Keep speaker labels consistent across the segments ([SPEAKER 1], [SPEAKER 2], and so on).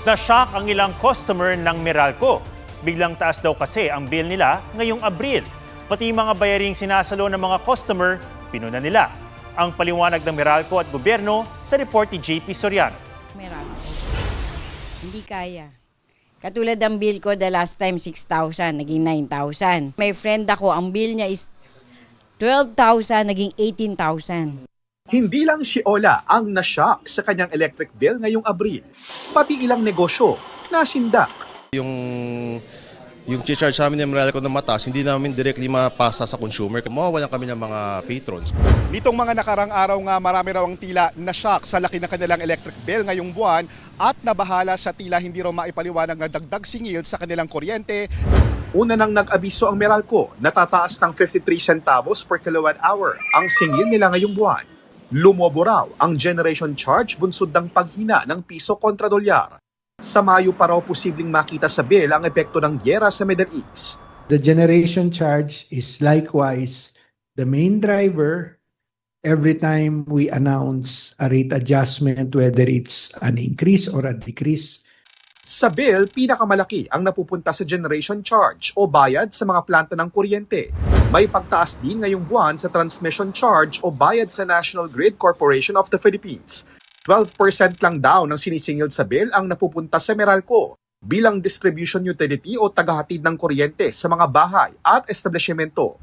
[SPEAKER 1] Na-shock ang ilang customer ng Meralco. Biglang taas daw kasi ang bill nila ngayong Abril. Pati mga bayaring sinasalo ng mga customer, pinuna nila. Ang paliwanag ng Meralco at gobyerno sa report ni JP Soriano.
[SPEAKER 2] Meralco. Hindi kaya. Katulad ng bill ko the last time 6,000, naging 9,000. May friend ako, ang bill niya is 12,000, naging 18,000.
[SPEAKER 3] Hindi lang si Ola ang na-shock sa kanyang electric bill ngayong Abril. Pati ilang negosyo nasindak.
[SPEAKER 4] Yung charge sa amin ng Meralco na mataas, hindi namin directly mapasa sa consumer. Mawawalan kami ng mga patrons.
[SPEAKER 5] Nitong mga nakarang araw nga marami raw ang tila na-shock sa laki ng kanilang electric bill ngayong buwan at nabahala sa tila hindi raw maipaliwanag na dagdag singil sa kanilang kuryente.
[SPEAKER 3] Una nang nag-abiso ang Meralco, natataas ng 53 centavos per kilowatt hour ang singil nila ngayong buwan. Lumobo raw ang generation charge bunsod ng paghina ng piso kontra dolyar. Sa Mayo pa raw posibleng makita sa bill ang epekto ng gyera sa Middle East.
[SPEAKER 6] The generation charge is likewise the main driver every time we announce a rate adjustment, whether it's an increase or a decrease.
[SPEAKER 3] Sa bill, pinakamalaki ang napupunta sa generation charge o bayad sa mga planta ng kuryente. May pagtaas din ngayong buwan sa transmission charge o bayad sa National Grid Corporation of the Philippines. 12% lang daw ng sinisingil sa bill ang napupunta sa Meralco bilang distribution utility o tagahatid ng kuryente sa mga bahay at establishmento.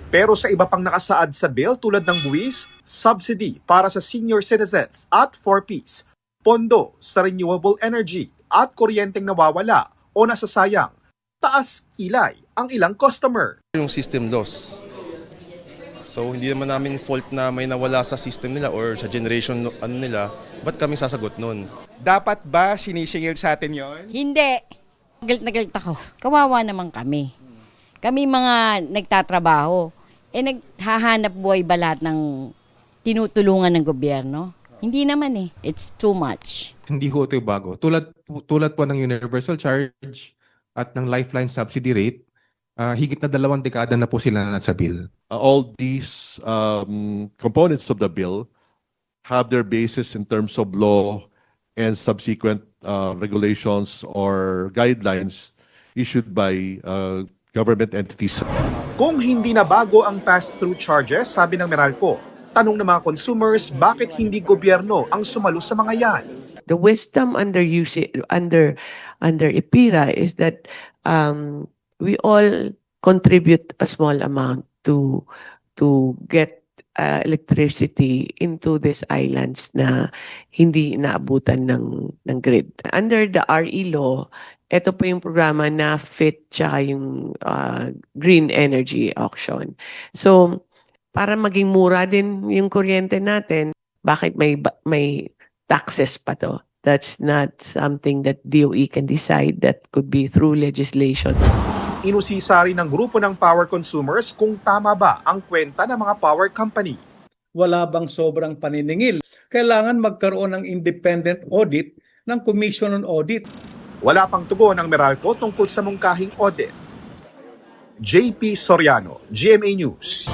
[SPEAKER 3] Pero sa iba pang nakasaad sa bill tulad ng buwis, subsidy para sa senior citizens at 4Ps, pondo sa renewable energy at kuryenteng nawawala o nasasayang, taas kilay ang ilang customer.
[SPEAKER 4] Yung system loss. So hindi naman namin fault na may nawala sa system nila or sa generation nila, ba't kami sasagot nun?
[SPEAKER 5] Dapat ba sinisingil sa atin yon?
[SPEAKER 2] Hindi. Galit na galit ako. Kawawa naman kami. Kami mga nagtatrabaho. Naghahanap buhay ba lahat ng tinutulungan ng gobyerno? Hindi naman eh. It's too much.
[SPEAKER 7] Hindi ho ito bago. Tulad po ng universal charge at ng lifeline subsidy rate, higit na 2 dekada na po sila nasa bill.
[SPEAKER 8] All these components of the bill have their basis in terms of law and subsequent regulations or guidelines issued by government entities.
[SPEAKER 3] Kung hindi na bago ang pass-through charges, sabi ng Meralco, tanong ng mga consumers bakit hindi gobyerno ang sumalo sa mga yan.
[SPEAKER 9] The wisdom under IPIRA is that we all contribute a small amount to get electricity into these islands na hindi naabutan ng grid. Under the RE law, ito po yung programa na FIT tsaka yung green energy auction. So, para maging mura din yung kuryente natin, bakit may taxes pa to? That's not something that DOE can decide. That could be through legislation.
[SPEAKER 3] Inusisa rin ng grupo ng power consumers kung tama ba ang kwenta ng mga power company.
[SPEAKER 10] Wala bang sobrang paniningil? Kailangan magkaroon ng independent audit ng Commission on Audit.
[SPEAKER 3] Wala pang tugon ng Meralco tungkol sa mungkahing audit. JP Soriano, GMA News.